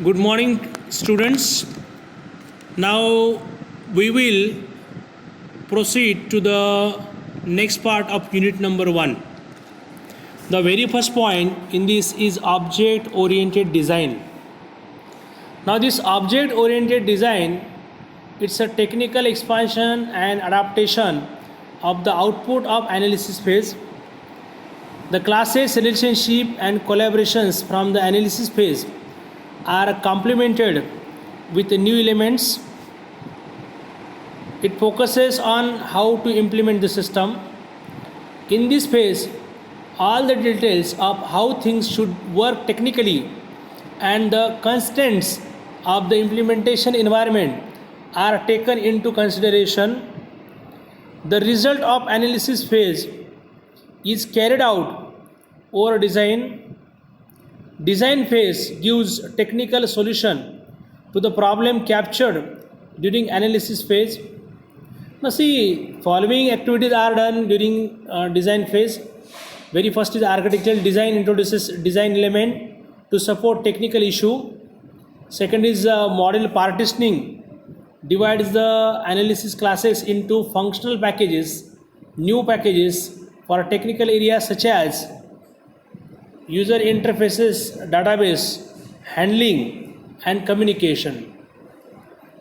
Good morning, students. Now we will proceed to the next part of unit number 1. The very first point in this is object oriented design. Now this object oriented design, it's a technical expansion and adaptation of the output of analysis phase. The classes, relationship and collaborations from the analysis phase are complemented with new elements. It focuses on how to implement the system. In this phase, all the details of how things should work technically and the constraints of the implementation environment are taken into consideration. The result of analysis phase is carried out over design. Design phase gives technical solution to the problem captured during analysis phase. Now see, following activities are done during design phase. Very first is architectural design, introduces design element to support technical issue. Second is model partitioning, divides the analysis classes into functional packages, new packages for technical areas such as user interfaces, database, handling and communication.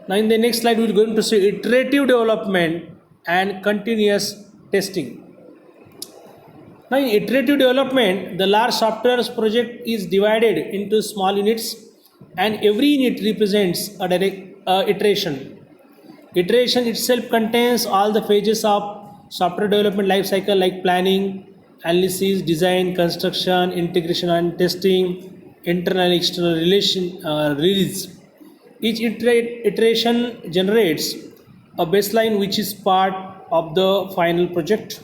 Now in the next slide we are going to see iterative development and continuous testing. Now in iterative development, the large software project is divided into small units and every unit represents a iteration. Iteration itself contains all the phases of software development lifecycle like planning, analysis, design, construction, integration and testing, internal and external release. Each iteration generates a baseline which is part of the final project.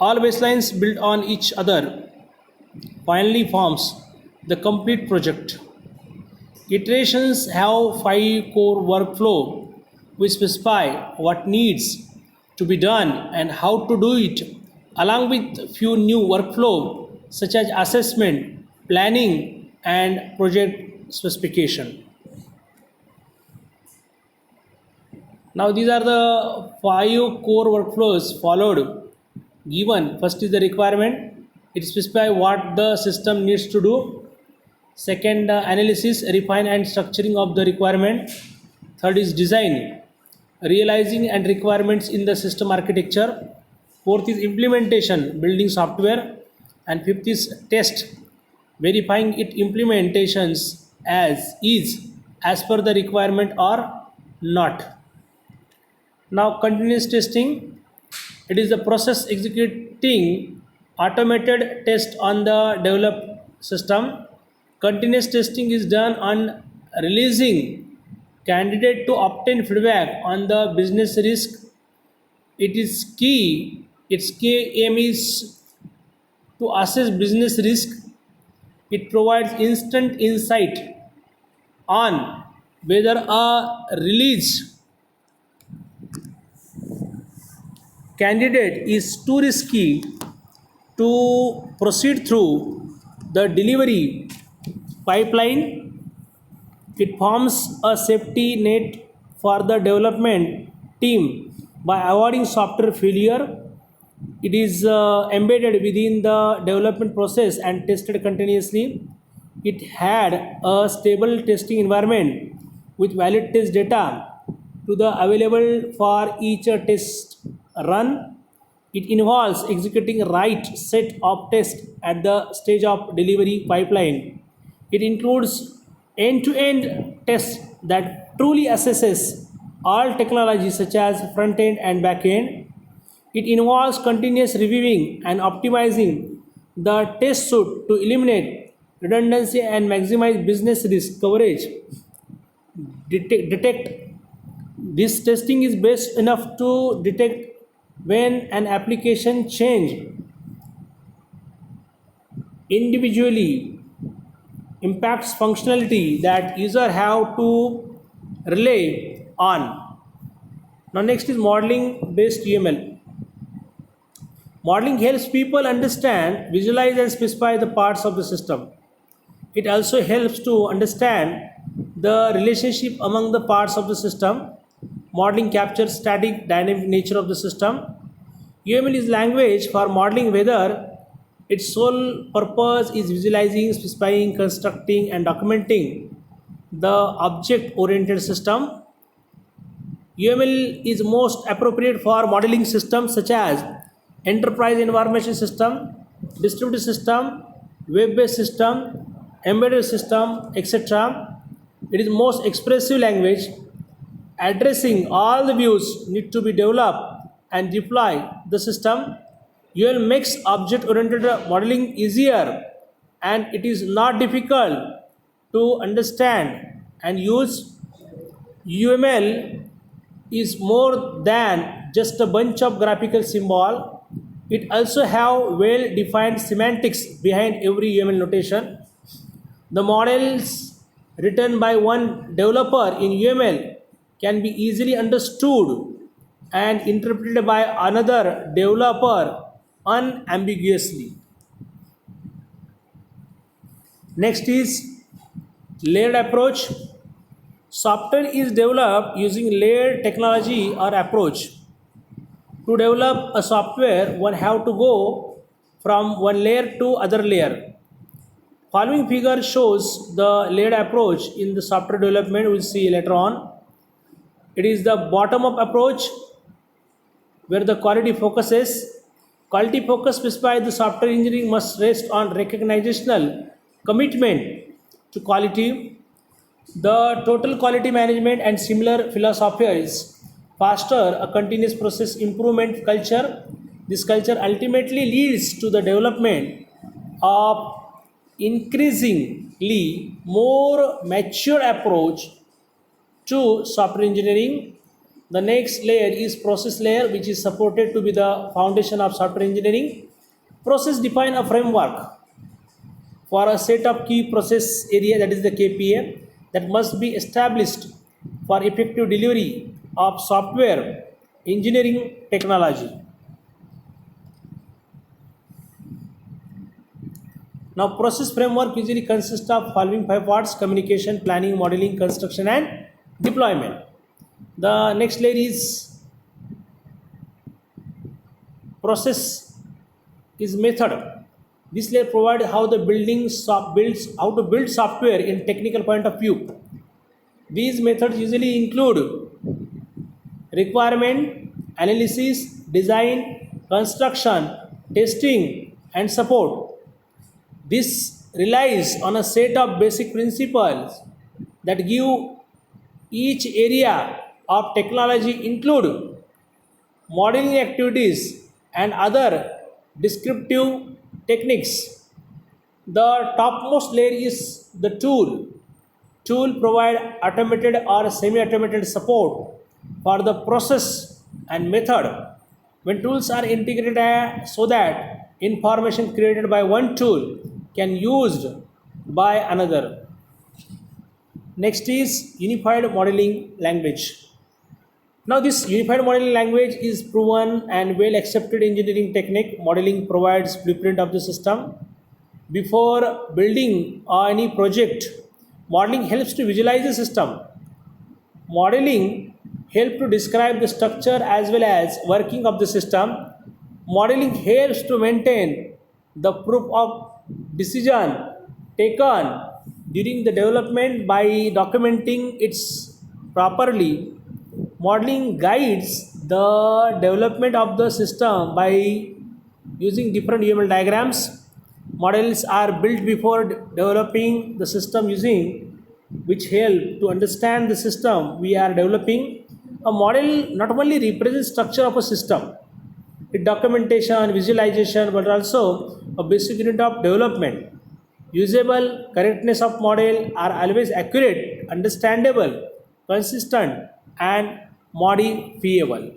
All baselines built on each other finally forms the complete project. Iterations have 5 core workflow which specify what needs to be done and how to do it, along with few new workflow such as assessment, planning and project specification. Now these are the 5 core workflows followed. Given first is the requirement, it specifies what the system needs to do. Second, analysis, refine and structuring of the requirement. Third is design, realizing and requirements in the system architecture. Fourth is implementation, building software. And fifth is test, verifying it implementations as per the requirement or not. Now continuous testing, it is the process executing automated test on the developed system. Continuous testing is done on releasing candidate to obtain feedback on the business risk. Its key aim is to assess business risk. It provides instant insight on whether a release candidate is too risky to proceed through the delivery pipeline. It forms a safety net for the development team by avoiding software failure. It is embedded within the development process and tested continuously. It had a stable testing environment with valid test data to the available for each test run. It involves executing right set of tests at the stage of delivery pipeline. It includes end-to-end tests that truly assesses all technologies such as front-end and back-end. It involves continuous reviewing and optimizing the test suite to eliminate redundancy and maximize business risk coverage. Detect this testing is best enough to detect when an application change individually impacts functionality that user have to rely on. Now next is modeling based UML. Modeling helps people understand, visualize and specify the parts of the system. It also helps to understand the relationship among the parts of the system. Modeling captures static dynamic nature of the system. UML is language for modeling whether its sole purpose is visualizing, specifying, constructing, and documenting the object-oriented system. UML is most appropriate for modeling systems such as enterprise information system, distributed system, web-based system, embedded system, etc. It is most expressive language addressing all the views need to be developed and deploy the system. UML makes object-oriented modeling easier and it is not difficult to understand and use. UML is more than just a bunch of graphical symbol. It also have well-defined semantics behind every UML notation. The models written by one developer in UML can be easily understood and interpreted by another developer unambiguously. Next is layered approach. Software is developed using layered technology or approach. To develop a software, one have to go from one layer to other layer. Following figure shows the layered approach in the software development. We'll see later on. It is the bottom-up approach where the quality focuses. Quality focus specifies the software engineering must rest on recognitional commitment to quality. The total quality management and similar philosophies foster a continuous process improvement culture. This culture ultimately leads to the development of increasingly more mature approach to software engineering. The next layer is process layer, which is supported to be the foundation of software engineering. Process define a framework for a set of key process area, that is the KPA, that must be established for effective delivery of software engineering technology. Now, process framework usually consists of following 5 parts: communication, planning, modeling, construction, and deployment. The next layer is process is method. This layer provides how the how to build software in technical point of view. These methods usually include requirement analysis, design, construction, testing, and support. This relies on a set of basic principles that give each area of technology include modeling activities and other descriptive techniques. The topmost layer is the tool. Tool provide automated or semi-automated support for the process and method. When tools are integrated so that information created by one tool can used by another. Next is unified modeling language. Now this unified modeling language is proven and well accepted engineering technique. Modeling provides blueprint of the system. Before building any project, modeling helps to visualize the system. Modeling helps to describe the structure as well as working of the system. Modeling helps to maintain the proof of decision taken during the development by documenting it properly. Modeling guides the development of the system by using different UML diagrams. Models are built before developing the system using which help to understand the system we are developing. A model not only represents structure of a system, it documentation, visualization, but also a basic unit of development. Usable correctness of model are always accurate, understandable, consistent, and modifiable.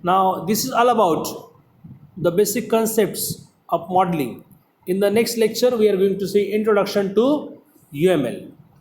Now, this is all about the basic concepts of modeling. In the next lecture, we are going to see introduction to UML.